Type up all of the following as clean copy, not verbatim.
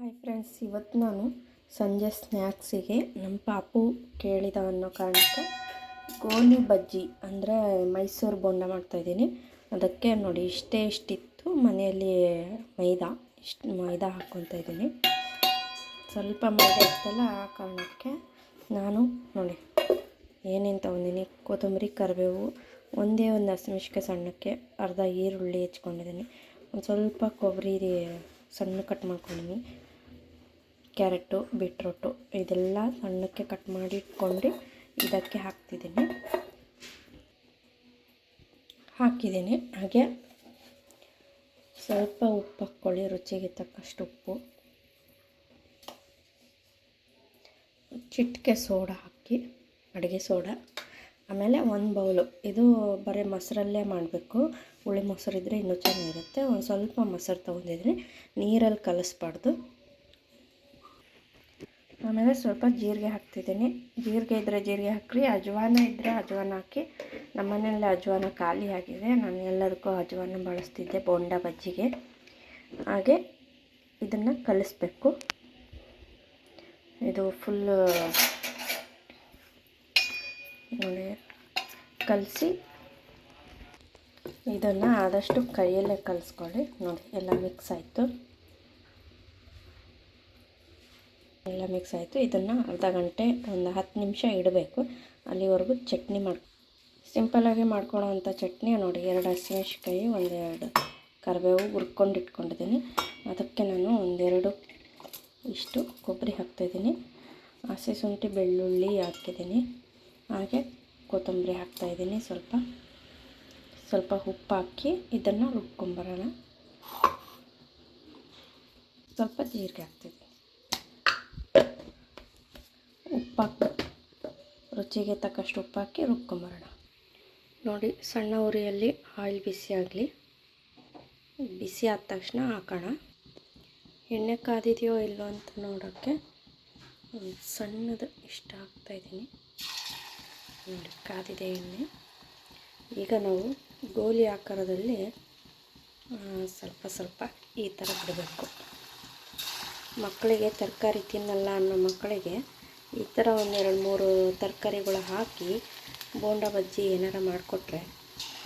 Hi friends, ಇವತ್ತು ನಾನು ಸಂಜೆ ಸ್ನ್ಯಾಕ್ಸಿಗೆ ನಮ್ಮ ಪಾಪು ಕೇಳಿದ ಅನ್ನೋ ಕಾರಣಕ್ಕೆ ಗೋಲಿ ಬಜ್ಜಿ ಅಂದರೆ ಮೈಸೂರು ಬೋಂಡ ಮಾಡ್ತಾಯಿದ್ದೀನಿ. ಅದಕ್ಕೆ ನೋಡಿ ಇಷ್ಟಿತ್ತು ಮನೆಯಲ್ಲಿ ಇಷ್ಟು ಮೈದಾ ಹಾಕ್ಕೊತಾ ಇದ್ದೀನಿ. ಸ್ವಲ್ಪ ಮೈದಾ ಇತ್ತಲ್ಲ, ಆ ಕಾರಣಕ್ಕೆ ನಾನು ನೋಡಿ ಏನೇನು ತೊಗೊಂಡಿನಿ: ಕೊತ್ತಂಬರಿ, ಕರಿಬೇವು, ಒಂದು ಹಸಿಮೆಣಸಿನಕಾಯಿ ಸಣ್ಣಕ್ಕೆ, ಅರ್ಧ ಈರುಳ್ಳಿ ಹೆಚ್ಕೊಂಡಿದ್ದೀನಿ, ಒಂದು ಸ್ವಲ್ಪ ಕೊಬ್ಬರಿ ಸಣ್ಣ ಕಟ್ ಮಾಡ್ಕೊಂಡಿದ್ದೀನಿ, ಕ್ಯಾರೆಟು, ಬೀಟ್ರೋಟು ಇದೆಲ್ಲ ಸಣ್ಣಕ್ಕೆ ಕಟ್ ಮಾಡಿ ಇಟ್ಕೊಂಡು ಇದಕ್ಕೆ ಹಾಕಿದ್ದೀನಿ. ಹಾಗೆ ಸ್ವಲ್ಪ ಉಪ್ಪು ಹಾಕ್ಕೊಳ್ಳಿ, ರುಚಿಗೆ ತಕ್ಕಷ್ಟು ಉಪ್ಪು, ಚಿಟಿಕೆ ಸೋಡಾ ಹಾಕಿ, ಅಡುಗೆ ಸೋಡಾ. ಆಮೇಲೆ ಒಂದು ಬೌಲು, ಇದು ಬರೀ ಮೊಸರಲ್ಲೇ ಮಾಡಬೇಕು, ಹುಳಿ ಮೊಸರಿದ್ದರೆ ಇನ್ನೂ ಚೆನ್ನಾಗಿರುತ್ತೆ. ಒಂದು ಸ್ವಲ್ಪ ಮೊಸರು ತೊಗೊಂಡಿದ್ದೀನಿ, ನೀರಲ್ಲಿ ಕಲಿಸ್ಬಾರ್ದು. ಆಮೇಲೆ ಸ್ವಲ್ಪ ಜೀರಿಗೆ ಹಾಕ್ತಿದ್ದೀನಿ. ಜೀರಿಗೆ ಇದ್ದರೆ ಜೀರಿಗೆ ಹಾಕ್ರಿ, ಅಜವಾನ ಇದ್ದರೆ ಅಜವಾನ ಹಾಕಿ. ನಮ್ಮ ಮನೆಯಲ್ಲಿ ಅಜವಾನ ಖಾಲಿ ಆಗಿದೆ, ನಾನು ಎಲ್ಲದಕ್ಕೂ ಅಜವಾನ ಬಳಸ್ತಿದ್ದೆ ಬೋಂಡ ಬಜ್ಜಿಗೆ. ಹಾಗೆ ಇದನ್ನು ಕಲಿಸ್ಬೇಕು. ಇದು ಫುಲ್ಲು ನೋಡಿ ಕಲಸಿ ಇದನ್ನು ಆದಷ್ಟು ಕೈಯಲ್ಲೇ ಕಲಿಸ್ಕೊಳ್ಳಿ. ನೋಡಿ ಎಲ್ಲ ಮಿಕ್ಸ್ ಆಯಿತು. ಇದನ್ನು ಅರ್ಧ ಗಂಟೆ ಒಂದು 10 ನಿಮಿಷ ಇಡಬೇಕು. ಅಲ್ಲಿವರೆಗೂ ಚಟ್ನಿ ಸಿಂಪಲ್ಲಾಗಿ ಮಾಡ್ಕೊಳ್ಳೋ ಅಂಥ ಚಟ್ನಿ ನೋಡಿ. 2 ಹಸಿಮೆಣಸಿನಕಾಯಿ, 1-2 ಕರಿಬೇವು ಹುರ್ಕೊಂಡು ಇಟ್ಕೊಂಡಿದ್ದೀನಿ. ಅದಕ್ಕೆ ನಾನು 1-2 ಇಷ್ಟು ಕೊಬ್ಬರಿ ಹಾಕ್ತಾಯಿದ್ದೀನಿ, ಹಸಿ ಶುಂಠಿ ಬೆಳ್ಳುಳ್ಳಿ ಹಾಕಿದ್ದೀನಿ, ಹಾಗೆ ಕೊತ್ತಂಬರಿ ಹಾಕ್ತಾಯಿದ್ದೀನಿ. ಸ್ವಲ್ಪ ಉಪ್ಪು ಹಾಕಿ ಇದನ್ನು ರುಬ್ಕೊಂಬರೋಣ. ಸ್ವಲ್ಪ ಜೀರಿಗೆ ಹಾಕ್ತಿದ್ದೀನಿ, ರುಚಿಗೆ ತಕ್ಕಷ್ಟು ಉಪ್ಪು ಹಾಕಿ ರುಬ್ಕೊಂಬರೋಣ. ನೋಡಿ, ಸಣ್ಣ ಉರಿಯಲ್ಲಿ ಆಯಿಲ್ ಬಿಸಿ ಆದ ತಕ್ಷಣ ಹಾಕೋಣ. ಎಣ್ಣೆ ಕಾದಿದೆಯೋ ಇಲ್ಲೋ ಅಂತ ನೋಡೋಕ್ಕೆ ಸಣ್ಣದು ಇಷ್ಟ ಹಾಕ್ತಾಯಿದ್ದೀನಿ. ನೋಡಿ, ಕಾದಿದೆ ಎಣ್ಣೆ. ಈಗ ನಾವು ಗೋಲಿ ಆಕಾರದಲ್ಲಿ ಸ್ವಲ್ಪ ಈ ಥರ ಬಿಡಬೇಕು. ಮಕ್ಕಳಿಗೆ ತರಕಾರಿ ತಿನ್ನಲ್ಲ ಅನ್ನೋ ಮಕ್ಕಳಿಗೆ ಈ ಥರ 1-2-3 ತರಕಾರಿಗಳು ಹಾಕಿ ಬೋಂಡ ಬಜ್ಜಿ ಏನಾರು ಮಾಡಿಕೊಟ್ರೆ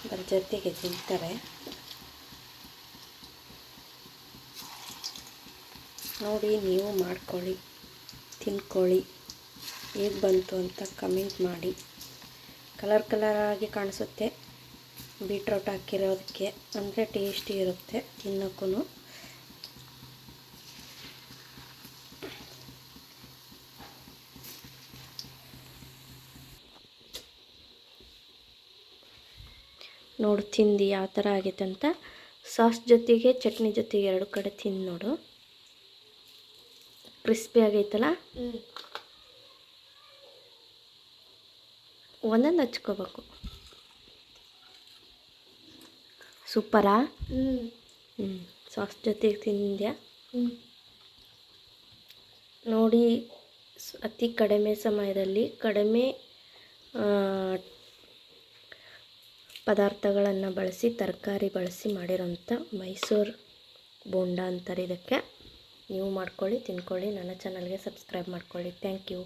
ಅದ್ರ ಜೊತೆಗೆ ತಿಂತಾರೆ. ನೋಡಿ, ನೀವು ಮಾಡ್ಕೊಳ್ಳಿ, ತಿನ್ಕೊಳ್ಳಿ, ಹೇಗೆ ಬಂತು ಅಂತ ಕಮೆಂಟ್ ಮಾಡಿ. ಕಲರಾಗಿ ಕಾಣಿಸುತ್ತೆ ಬೀಟ್ರೋಟ್ ಹಾಕಿರೋದಕ್ಕೆ, ಅಂದರೆ ಟೇಸ್ಟಿ ಇರುತ್ತೆ ತಿನ್ನೋಕ್ಕೂ. ನೋಡು ತಿಂದು ಯಾವ ಥರ ಆಗೈತೆ ಅಂತ. ಸಾಸ್ ಜೊತೆಗೆ ಚಟ್ನಿ ಜೊತೆಗೆ 2 ಕಡೆ ತಿಂದು ನೋಡು. ಕ್ರಿಸ್ಪಿ ಆಗೈತಲ್ಲ. ಒಂದೊಂದು ಹಚ್ಕೋಬೇಕು. ಸೂಪರಾ? ಸಾಸ್ ಜೊತೆಗೆ ತಿಂದ್ಯಾ? ನೋಡಿ, ಅತಿ ಕಡಿಮೆ ಸಮಯದಲ್ಲಿ ಕಡಿಮೆ ಪದಾರ್ಥಗಳನ್ನು ಬಳಸಿ, ತರಕಾರಿ ಬಳಸಿ ಮಾಡಿರೋಂಥ ಮೈಸೂರು ಬೋಂಡ ಅಂತಾರೆ ಇದಕ್ಕೆ. ನೀವು ಮಾಡ್ಕೊಳ್ಳಿ, ತಿನ್ಕೊಳ್ಳಿ. ನನ್ನ ಚಾನಲ್ಗೆ ಸಬ್ಸ್ಕ್ರೈಬ್ ಮಾಡ್ಕೊಳ್ಳಿ. Thank you.